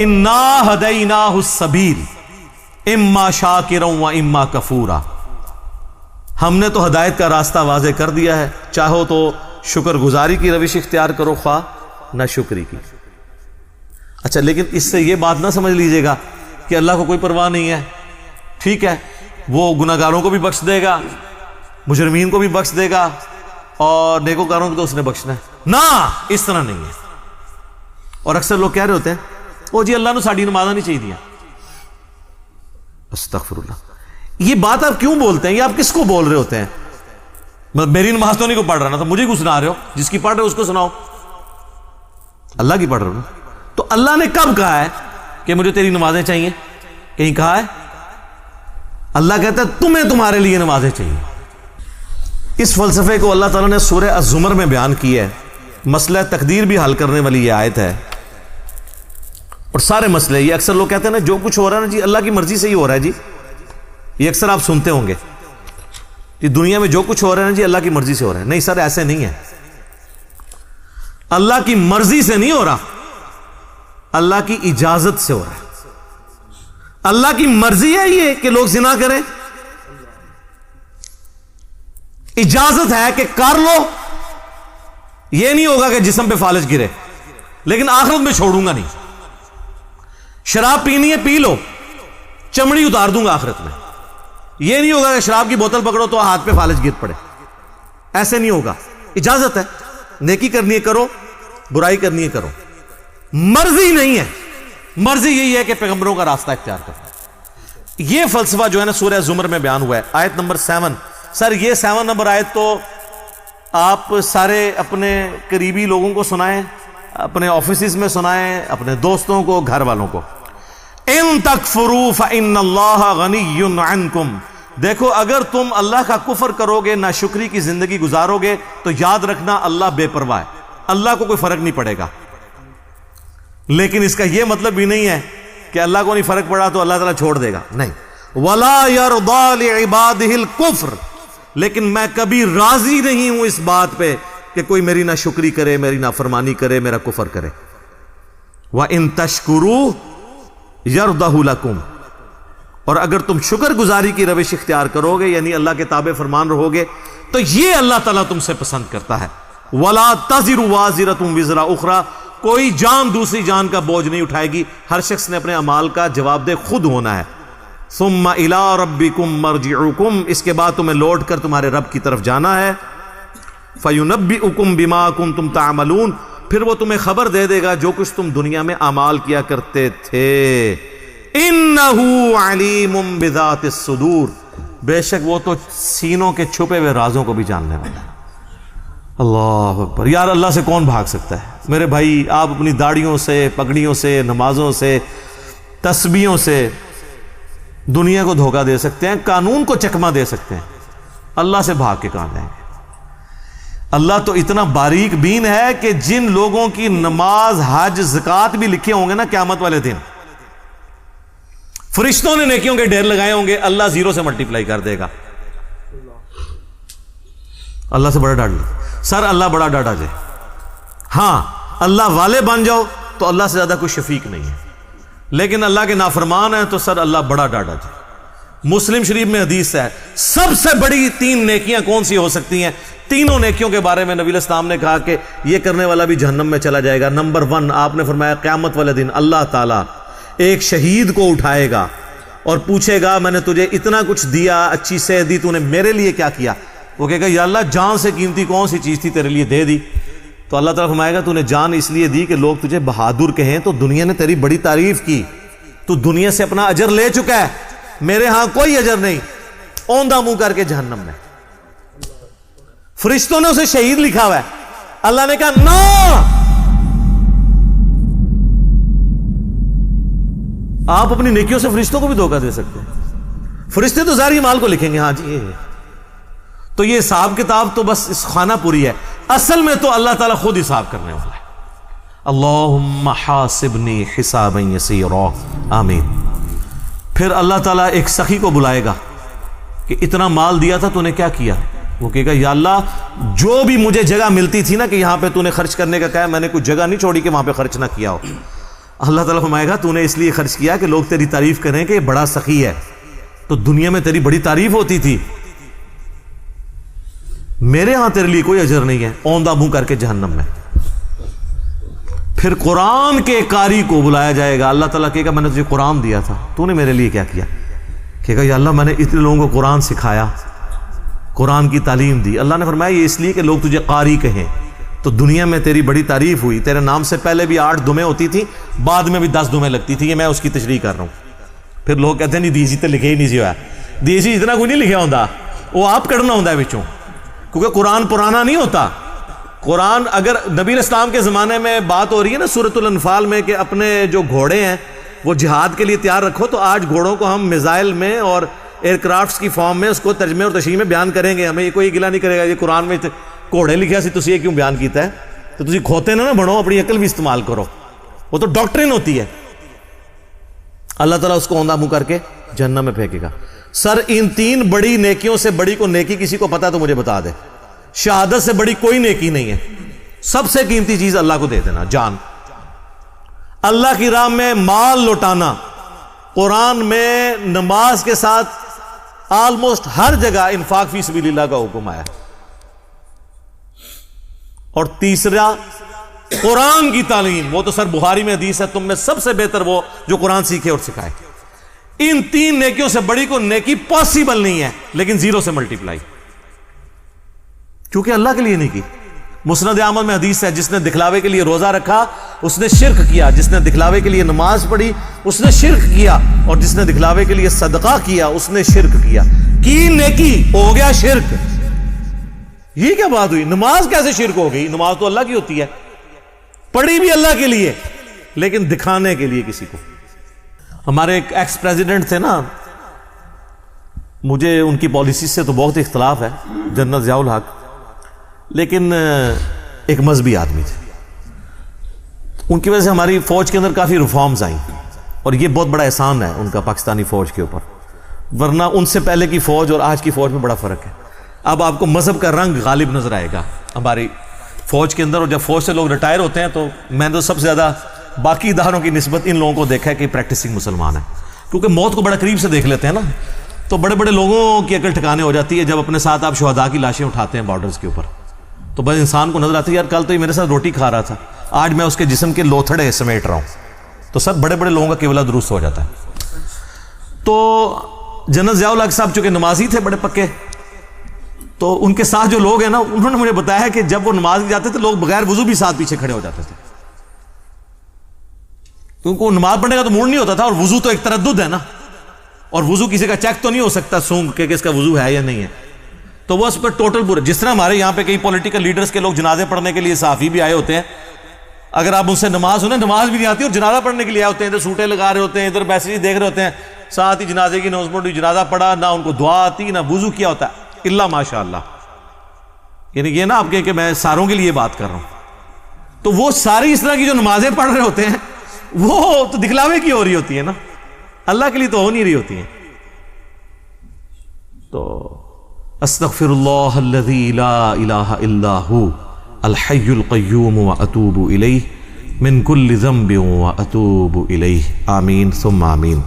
انا ہدیناہ السبیل اما شاکرا و اما کفورا، ہم نے تو ہدایت کا راستہ واضح کر دیا ہے، چاہو تو شکر گزاری کی روش اختیار کرو، خواہ نہ شکری کی۔ اچھا، لیکن اس سے یہ بات نہ سمجھ لیجئے گا کہ اللہ کو کوئی پرواہ نہیں ہے، ٹھیک ہے وہ گناہگاروں کو بھی بخش دے گا، مجرمین کو بھی بخش دے گا، اور نیکوکاروں کو تو اس نے بخشنا ہے۔ نہ، اس طرح نہیں ہے۔ اور اکثر لوگ کہہ رہے ہوتے ہیں او جی اللہ نے ساڑی نمازہ نہیں چاہیے دیا۔ استغفر اللہ، یہ بات آپ کیوں بولتے ہیں؟ یہ آپ کس کو بول رہے ہوتے ہیں؟ میری نماز تو نہیں کو پڑھ رہا نا، تو مجھے کیوں سنا رہے ہو؟ جس کی پڑھ رہے ہو اس کو سناؤ، اللہ کی پڑھ رہے ہو نا۔ تو اللہ نے کب کہا ہے کہ مجھے تیری نمازیں چاہیے؟ کہیں کہا ہے؟ اللہ کہتا ہے تمہیں تمہارے لیے نمازیں چاہیے۔ اس فلسفے کو اللہ تعالیٰ نے سورہ الزمر میں بیان کیا ہے۔ مسئلہ تقدیر بھی حل کرنے والی یہ آیت ہے، اور سارے مسئلے، یہ اکثر لوگ کہتے ہیں نا جو کچھ ہو رہا ہے نا جی اللہ کی مرضی سے ہی ہو رہا ہے جی، یہ اکثر آپ سنتے ہوں گے کہ دنیا میں جو کچھ ہو رہا ہے نا جی اللہ کی مرضی سے ہو رہا ہے۔ نہیں سر، ایسے نہیں ہے، اللہ کی مرضی سے نہیں ہو رہا، اللہ کی اجازت سے ہو رہا ہے۔ اللہ کی مرضی ہے یہ کہ لوگ زنا کریں، اجازت ہے کہ کر لو، یہ نہیں ہوگا کہ جسم پہ فالج گرے، لیکن آخرت میں چھوڑوں گا نہیں۔ شراب پینی ہے پی لو، چمڑی اتار دوں گا آخرت میں، یہ نہیں ہوگا کہ شراب کی بوتل پکڑو تو ہاتھ پہ فالج گر پڑے، ایسے نہیں ہوگا۔ اجازت ہے، نیکی کرنی ہے کرو، برائی کرنی ہے کرو، مرضی نہیں ہے۔ مرضی یہی ہے کہ پیغمبروں کا راستہ اختیار کرو۔ یہ فلسفہ جو ہے نا سورہ زمر میں بیان ہوا ہے، آیت نمبر 7۔ سر یہ 7 نمبر آیت تو آپ سارے اپنے قریبی لوگوں کو سنائیں، اپنے آفیسز میں سنائیں، اپنے دوستوں کو، گھر والوں کو۔ ان تکفروا فإن اللہ غنی عنکم، دیکھو اگر تم اللہ کا کفر کرو گے، ناشکری کی زندگی گزارو گے، تو یاد رکھنا اللہ بے پرواہ ہے، اللہ کو کوئی فرق نہیں پڑے گا۔ لیکن اس کا یہ مطلب بھی نہیں ہے کہ اللہ کو نہیں فرق پڑا تو اللہ تعالیٰ چھوڑ دے گا، نہیں۔ وَلَا يَرْضَى لِعِبَادِهِ الْكُفْرِ، لیکن میں کبھی راضی نہیں ہوں اس بات پہ کہ کوئی میری ناشکری کرے، میری نافرمانی کرے، میرا کفر کرے۔ وَإِن تَشْكُرُوا يَرْضَهُ لَكُمْ، اور اگر تم شکر گزاری کی روش اختیار کرو گے، یعنی اللہ کے تابع فرمان رہو گے، تو یہ اللہ تعالیٰ تم سے پسند کرتا ہے۔ وَلَا تَزِرُ وَازِرَةٌ وِزْرَ أُخْرَى، کوئی جان دوسری جان کا بوجھ نہیں اٹھائے گی، ہر شخص نے اپنے اعمال کا جواب دہ خود ہونا ہے۔ ثم الى ربکم مرجعکم، اس کے بعد تمہیں لوٹ کر تمہارے رب کی طرف جانا ہے۔ فینبئکم بما کنتم تعملون، پھر وہ تمہیں خبر دے دے گا جو کچھ تم دنیا میں اعمال کیا کرتے تھے۔ انہ علیم بذات الصدور، بے شک وہ تو سینوں کے چھپے ہوئے رازوں کو بھی جاننے والا ہے۔ اللہ اکبر، یار اللہ سے کون بھاگ سکتا ہے؟ میرے بھائی، آپ اپنی داڑھیوں سے، پگڑیوں سے، نمازوں سے، تسبیحوں سے دنیا کو دھوکہ دے سکتے ہیں، قانون کو چکمہ دے سکتے ہیں، اللہ سے بھاگ کے کہاں جائیں گے؟ اللہ تو اتنا باریک بین ہے کہ جن لوگوں کی نماز، حج، زکوٰۃ بھی لکھے ہوں گے نا قیامت والے دن، فرشتوں نے نیکیوں کے ڈھیر لگائے ہوں گے، اللہ 0 سے ملٹیپلائی کر دے گا۔ اللہ سے بڑا ڈاٹ لو سر، اللہ بڑا ڈاٹا جائے۔ ہاں اللہ والے بن جاؤ تو اللہ سے زیادہ کوئی شفیق نہیں ہے، لیکن اللہ کے نافرمان ہیں تو سر اللہ بڑا ڈاٹا جائے۔ مسلم شریف میں حدیث ہے، سب سے بڑی 3 نیکیاں کون سی ہو سکتی ہیں؟ تینوں نیکیوں کے بارے میں نبی الاسلام نے کہا کہ یہ کرنے والا بھی جہنم میں چلا جائے گا۔ نمبر 1 آپ نے فرمایا قیامت والے دن اللہ تعالیٰ ایک شہید کو اٹھائے گا اور پوچھے گا میں نے تجھے اتنا کچھ دیا، اچھی صحت دی، تو نے میرے لیے کیا کیا؟ وہ کہے گا یا اللہ جان سے قیمتی کون سی چیز تھی تیرے لیے دے دی؟ تو اللہ تعالیٰ فرمائے گا تو نے جان اس لیے دی کہ لوگ تجھے بہادر کہیں، تو دنیا نے تیری بڑی تعریف کی، تو دنیا سے اپنا اجر لے چکا ہے، میرے ہاں کوئی اجر نہیں، اوندھا منہ کر کے جہنم میں۔ فرشتوں نے اسے شہید لکھا ہوا ہے، اللہ نے کہا نا، آپ اپنی نیکیوں سے فرشتوں کو بھی دھوکہ دے سکتے ہیں، فرشتے تو ظاہری مال کو لکھیں گے، ہاں جی تو یہ حساب کتاب تو بس اس خانہ پوری ہے، اصل میں تو اللہ تعالیٰ خود حساب کرنے والا ہے۔ اللہم حاسبنی حسابا یسیرا، آمین۔ پھر اللہ تعالیٰ ایک سخی کو بلائے گا کہ اتنا مال دیا تھا تو نے کیا کیا؟ وہ کہے گا یا اللہ جو بھی مجھے جگہ ملتی تھی نا کہ یہاں پہ تو نے خرچ کرنے کا کہا ہے، میں نے کوئی جگہ نہیں چھوڑی کہ وہاں پہ خرچ نہ کیا ہو۔ اللہ تعالیٰ فرمائے گا تو نے اس لیے خرچ کیا کہ لوگ تیری تعریف کریں کہ یہ بڑا سخی ہے، تو دنیا میں تیری بڑی تعریف ہوتی تھی، میرے ہاں تیرے لیے کوئی اجر نہیں ہے، اوندھا منہ کر کے جہنم میں۔ پھر قرآن کے قاری کو بلایا جائے گا، اللہ تعالیٰ کہے گا میں نے تجھے قرآن دیا تھا، تو نے میرے لیے کیا کیا؟ کہے گا یا اللہ میں نے اتنے لوگوں کو قرآن سکھایا، قرآن کی تعلیم دی۔ اللہ نے فرمایا یہ اس لیے کہ لوگ تجھے قاری کہیں، تو دنیا میں تیری بڑی تعریف ہوئی، تیرے نام سے پہلے بھی 8 دمیں ہوتی تھی، بعد میں بھی 10 دمیں لگتی تھی، یہ میں اس کی تشریح کر رہا ہوں۔ پھر لوگ کہتے ہیں نہیں دیسی تو لکھے ہی نہیں سی ہوا، دیسی اتنا کوئی نہیں لکھا ہوتا، وہ آپ کرنا ہوتا ہے بچوں، کیونکہ قرآن پرانا نہیں ہوتا۔ قرآن اگر نبی اسلام کے زمانے میں بات ہو رہی ہے نا سورۃ الانفال میں کہ اپنے جو گھوڑے ہیں وہ جہاد کے لیے تیار رکھو، تو آج گھوڑوں کو ہم میزائل میں اور ایئر کرافٹس کی فارم میں اس کو ترجمے اور تشریح میں بیان کریں گے، ہمیں یہ کوئی گلا نہیں کرے گا یہ قرآن میں گھوڑے لکھا سی تسی یہ کیوں بیان کیتا ہے، تو تسی کھوتے نہ بنو، اپنی عقل بھی استعمال کرو، وہ تو ڈاکٹرین ہوتی ہے۔ اللہ تعالیٰ اس کو اوندھا منہ کر کے جہنم میں پھینکے گا۔ سر ان 3 بڑی نیکیوں سے بڑی کو نیکی کسی کو پتا تو مجھے بتا دے، شہادت سے بڑی کوئی نیکی نہیں ہے، سب سے قیمتی چیز اللہ کو دے دینا، جان، اللہ کی راہ میں مال لوٹانا، قرآن میں نماز کے ساتھ آلموسٹ ہر جگہ انفاق فی سبیل اللہ کا حکم آیا، اور تیسرا قرآن کی تعلیم، وہ تو سر بخاری میں حدیث ہے تم میں سب سے بہتر وہ جو قرآن سیکھے اور سکھائے۔ ان 3 نیکیوں سے بڑی کو نیکی پاسبل نہیں ہے، لیکن 0 سے ملٹیپلائی، کیونکہ اللہ کے لیے نہیں کی۔ مسند احمد میں حدیث ہے جس نے دکھلاوے کے لیے روزہ رکھا اس نے شرک کیا، جس نے دکھلاوے کے لیے نماز پڑھی اس نے شرک کیا، اور جس نے دکھلاوے کے لیے صدقہ کیا اس نے شرک کیا۔ کی نیکی ہو گیا شرک، یہ کیا بات ہوئی؟ نماز کیسے شرک ہو گئی؟ نماز تو اللہ کی ہوتی ہے، پڑھی بھی اللہ کے لیے لیکن دکھانے کے لیے کسی کو۔ ہمارے ایک ایکس پریزیڈنٹ تھے نا، مجھے ان کی پالیسی سے تو بہت اختلاف ہے، جنرل ضیاء الحق، لیکن ایک مذہبی آدمی تھے، ان کی وجہ سے ہماری فوج کے اندر کافی ریفارمز آئیں، اور یہ بہت بڑا احسان ہے ان کا پاکستانی فوج کے اوپر، ورنہ ان سے پہلے کی فوج اور آج کی فوج میں بڑا فرق ہے۔ اب آپ کو مذہب کا رنگ غالب نظر آئے گا ہماری فوج کے اندر، اور جب فوج سے لوگ ریٹائر ہوتے ہیں تو میں نے تو سب سے زیادہ باقی اداروں کی نسبت ان لوگوں کو دیکھا ہے کہ پریکٹسنگ مسلمان ہیں، کیونکہ موت کو بڑا قریب سے دیکھ لیتے ہیں نا، تو بڑے بڑے لوگوں کی عقل ٹھکانے ہو جاتی ہے جب اپنے ساتھ آپ شہداء کی لاشیں اٹھاتے ہیں بارڈرز کے اوپر، تو بس انسان کو نظر آتی ہے یار کل تو یہ میرے ساتھ روٹی کھا رہا تھا، آج میں اس کے جسم کے لوتھڑے سمیٹ رہا ہوں، تو سب بڑے بڑے لوگوں کا قبلہ درست ہو جاتا ہے۔ تو جنرل ضیاء الحق صاحب چونکہ نمازی تھے بڑے پکے، تو ان کے ساتھ جو لوگ ہیں نا انہوں نے مجھے بتایا کہ جب وہ نماز جاتے تھے لوگ بغیر وضو بھی ساتھ پیچھے کھڑے ہو جاتے تھے، کیونکہ نماز پڑھنے کا تو موڈ نہیں ہوتا تھا، اور وضو تو ایک تردد ہے نا، اور وضو کسی کا چیک تو نہیں ہو سکتا سونگ کہ اس کا وضو ہے یا نہیں ہے، تو وہ اس پر ٹوٹل پورے، جس طرح ہمارے یہاں پہ کئی پولیٹیکل لیڈرز کے لوگ جنازے پڑھنے کے لیے صحافی بھی آئے ہوتے ہیں، اگر آپ ان سے نماز سنیں نماز بھی نہیں آتی اور جنازہ پڑھنے کے لیے آئے ہوتے ہیں، ادھر سوٹیں لگا رہے ہوتے ہیں، ادھر میسیج دیکھ رہے ہوتے ہیں، ساتھ ہی جنازے کی اناؤنسمنٹ ہوئی، جنازہ پڑھا، نہ ان کو دعا آتی نہ وضو کیا ہوتا ہے، الا ماشاء اللہ، یعنی یہ نا آپ کہیں کہ میں ساروں کے لیے بات کر رہا ہوں، تو وہ ساری اس طرح کی جو نمازیں پڑھ رہے ہوتے ہیں وہ تو دکھلاوے کی ہو رہی ہوتی ہے نا، اللہ کے لیے تو ہو نہیں رہی ہوتی ہیں۔ تو استغفر اللہ الذی لا الہ الا ہو الحی القیوم واتوب الیہ من کل ذنب واتوب الیہ، آمین ثم آمین۔